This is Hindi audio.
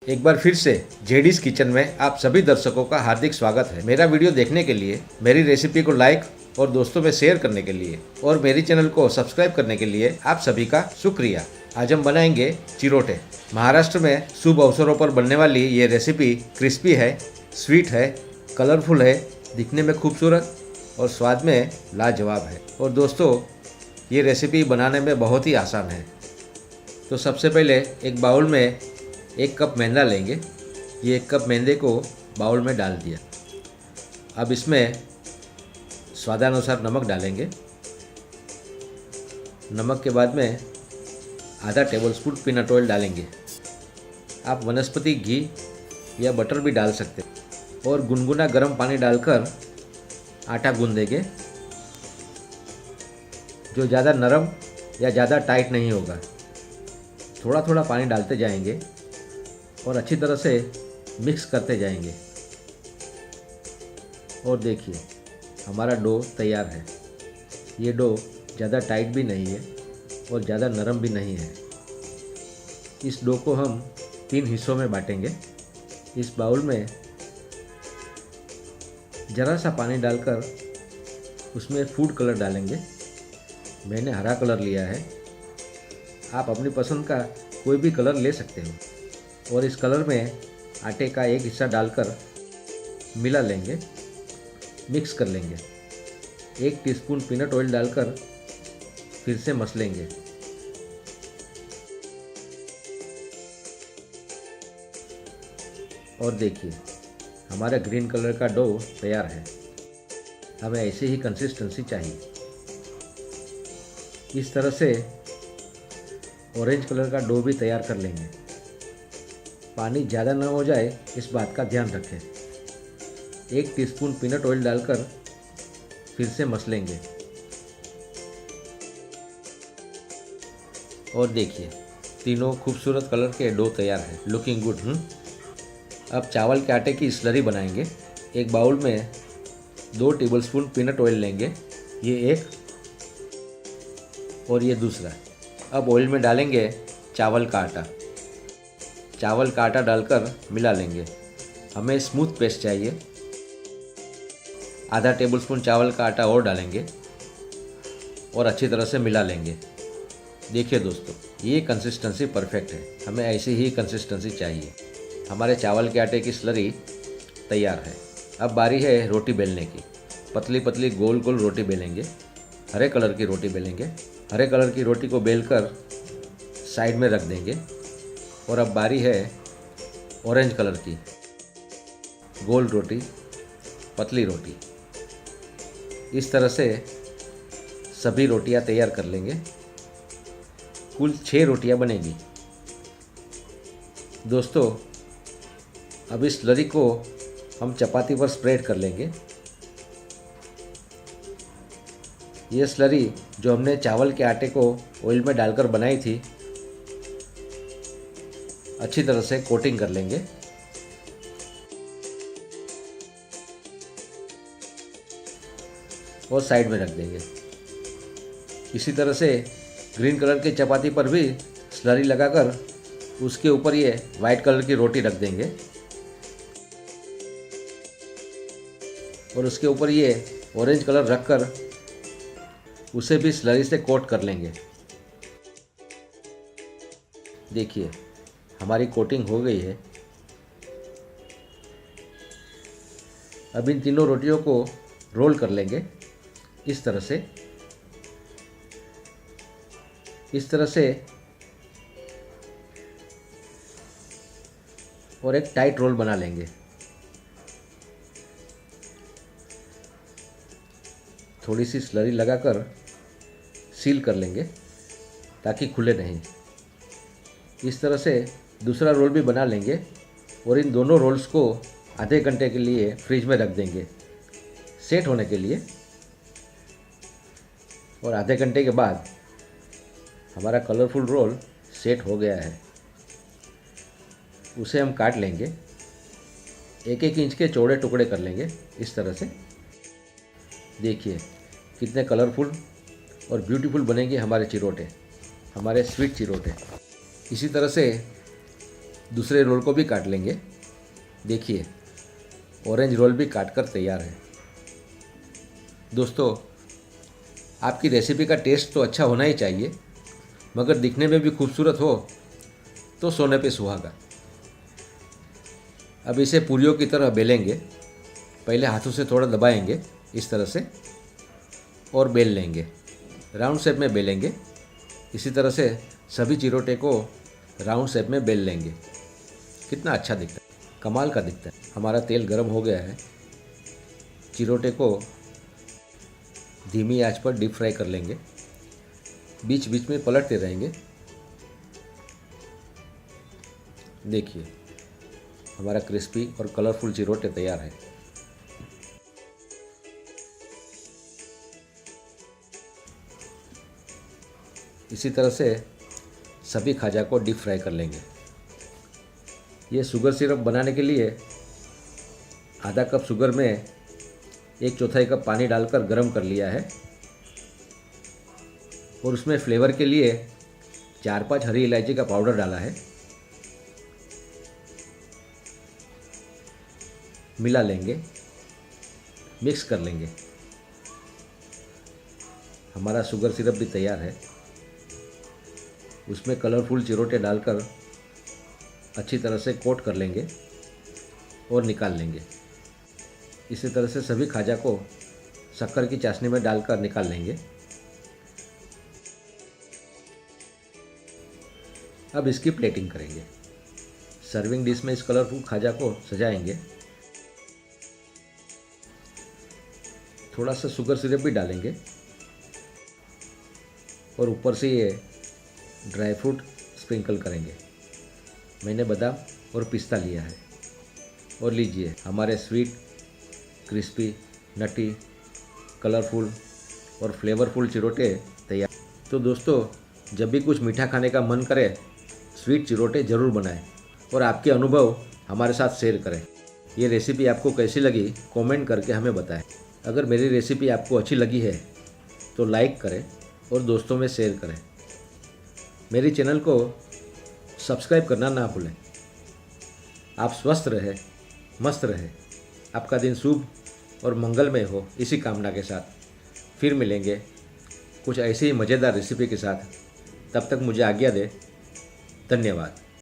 एक बार फिर से जेडीज किचन में आप सभी दर्शकों का हार्दिक स्वागत है। मेरा वीडियो देखने के लिए, मेरी रेसिपी को लाइक और दोस्तों में शेयर करने के लिए और मेरी चैनल को सब्सक्राइब करने के लिए आप सभी का शुक्रिया। आज हम बनाएंगे चिरोटे। महाराष्ट्र में शुभ अवसरों पर बनने वाली ये रेसिपी क्रिस्पी है, स्वीट है, कलरफुल है, दिखने में खूबसूरत और स्वाद में लाजवाब है। और दोस्तों, ये रेसिपी बनाने में बहुत ही आसान है। तो सबसे पहले एक बाउल में 1 कप मैदा लेंगे। ये 1 कप मैदे को बाउल में डाल दिया। अब इसमें स्वादानुसार नमक डालेंगे। नमक के बाद में आधा टेबलस्पून पीनट ऑयल डालेंगे। आप वनस्पति घी या बटर भी डाल सकते हैं। और गुनगुना गर्म पानी डालकर आटा गूंदेंगे, जो ज़्यादा नरम या ज़्यादा टाइट नहीं होगा। थोड़ा थोड़ा पानी डालते जाएंगे और अच्छी तरह से मिक्स करते जाएंगे। और देखिए, हमारा डो तैयार है। ये डो ज़्यादा टाइट भी नहीं है और ज़्यादा नरम भी नहीं है। इस डो को हम 3 हिस्सों में बांटेंगे। इस बाउल में ज़रा सा पानी डालकर उसमें फूड कलर डालेंगे। मैंने हरा कलर लिया है। आप अपनी पसंद का कोई भी कलर ले सकते हो। और इस कलर में आटे का एक हिस्सा डालकर मिला लेंगे, मिक्स कर लेंगे। 1 टीस्पून पीनट ऑयल डालकर फिर से मसलेंगे। और देखिए, हमारा ग्रीन कलर का डो तैयार है। हमें ऐसी ही कंसिस्टेंसी चाहिए। इस तरह से ऑरेंज कलर का डो भी तैयार कर लेंगे। पानी ज़्यादा न हो जाए, इस बात का ध्यान रखें। 1 टीस्पून पीनट ऑयल डालकर फिर से मसलेंगे। और देखिए, तीनों खूबसूरत कलर के डो तैयार है। Looking good. अब चावल के आटे की स्लरी बनाएंगे। एक बाउल में 2 टेबलस्पून पीनट ऑयल लेंगे। ये एक और ये दूसरा। अब ऑयल में डालेंगे चावल का आटा। चावल का आटा डालकर मिला लेंगे। हमें स्मूथ पेस्ट चाहिए। आधा टेबलस्पून चावल का आटा और डालेंगे और अच्छी तरह से मिला लेंगे। देखिए दोस्तों, ये कंसिस्टेंसी परफेक्ट है। हमें ऐसी ही कंसिस्टेंसी चाहिए। हमारे चावल के आटे की स्लरी तैयार है। अब बारी है रोटी बेलने की। पतली पतली गोल गोल रोटी बेलेंगे। हरे कलर की रोटी बेलेंगे। हरे कलर की रोटी को बेलकर साइड में रख देंगे। और अब बारी है ऑरेंज कलर की गोल रोटी, पतली रोटी। इस तरह से सभी रोटियां तैयार कर लेंगे। कुल 6 रोटियां बनेगी। दोस्तों, अब इस स्लरी को हम चपाती पर स्प्रेड कर लेंगे। ये स्लरी जो हमने चावल के आटे को ऑयल में डालकर बनाई थी, अच्छी तरह से कोटिंग कर लेंगे। और साइड में रख देंगे। इसी तरह से ग्रीन कलर की चपाती पर भी स्लरी लगाकर उसके ऊपर ये वाइट कलर की रोटी रख देंगे। और उसके ऊपर ये ऑरेंज कलर रखकर उसे भी स्लरी से कोट कर लेंगे। देखिए, हमारी कोटिंग हो गई है। अब इन तीनों रोटियों को रोल कर लेंगे। इस तरह से और एक टाइट रोल बना लेंगे। थोड़ी सी स्लरी लगाकर सील कर लेंगे ताकि खुले नहीं। इस तरह से दूसरा रोल भी बना लेंगे और इन दोनों रोल्स को आधे घंटे के लिए फ्रिज में रख देंगे सेट होने के लिए। और आधे घंटे के बाद हमारा कलरफुल रोल सेट हो गया है। उसे हम काट लेंगे। 1-1 इंच के चौड़े टुकड़े कर लेंगे। इस तरह से देखिए कितने कलरफुल और ब्यूटीफुल बनेंगे हमारे चिरोटे, हमारे स्वीट चिरोटे। इसी तरह से दूसरे रोल को भी काट लेंगे। देखिए ऑरेंज रोल भी काट कर तैयार है। दोस्तों, आपकी रेसिपी का टेस्ट तो अच्छा होना ही चाहिए, मगर दिखने में भी खूबसूरत हो तो सोने पे सुहागा। अब इसे पूरियों की तरह बेलेंगे। पहले हाथों से थोड़ा दबाएंगे इस तरह से और बेल लेंगे। राउंड शेप में बेलेंगे। इसी तरह से सभी चिरोटे को राउंड शेप में बेल लेंगे। कितना अच्छा दिखता है, कमाल का दिखता है। हमारा तेल गर्म हो गया है। चिरोटे को धीमी आंच पर डीप फ्राई कर लेंगे। बीच बीच में पलटते रहेंगे। देखिए हमारा क्रिस्पी और कलरफुल चिरोटे तैयार है। इसी तरह से सभी खाजा को डीप फ्राई कर लेंगे। ये शुगर सिरप बनाने के लिए आधा कप शुगर में 1/4 कप पानी डालकर गर्म कर लिया है और उसमें फ्लेवर के लिए 4-5 हरी इलायची का पाउडर डाला है। मिला लेंगे, मिक्स कर लेंगे। हमारा शुगर सिरप भी तैयार है। उसमें कलरफुल चिरोटे डालकर अच्छी तरह से कोट कर लेंगे और निकाल लेंगे। इसी तरह से सभी खाजा को शक्कर की चाशनी में डालकर निकाल लेंगे। अब इसकी प्लेटिंग करेंगे। सर्विंग डिश में इस कलरफुल खाजा को सजाएंगे। थोड़ा सा शुगर सिरप भी डालेंगे और ऊपर से ये ड्राई फ्रूट स्प्रिंकल करेंगे। मैंने बादाम और पिस्ता लिया है। और लीजिए हमारे स्वीट, क्रिस्पी, नटी, कलरफुल और फ्लेवरफुल चिरोटे तैयार। तो दोस्तों, जब भी कुछ मीठा खाने का मन करे, स्वीट चिरोटे ज़रूर बनाएं और आपके अनुभव हमारे साथ शेयर करें। ये रेसिपी आपको कैसी लगी कमेंट करके हमें बताएं। अगर मेरी रेसिपी आपको अच्छी लगी है तो लाइक करें और दोस्तों में शेयर करें। मेरी चैनल को सब्सक्राइब करना ना भूलें। आप स्वस्थ रहें, मस्त रहें। आपका दिन शुभ और मंगलमय हो, इसी कामना के साथ फिर मिलेंगे कुछ ऐसी ही मज़ेदार रेसिपी के साथ। तब तक मुझे आज्ञा दें। धन्यवाद।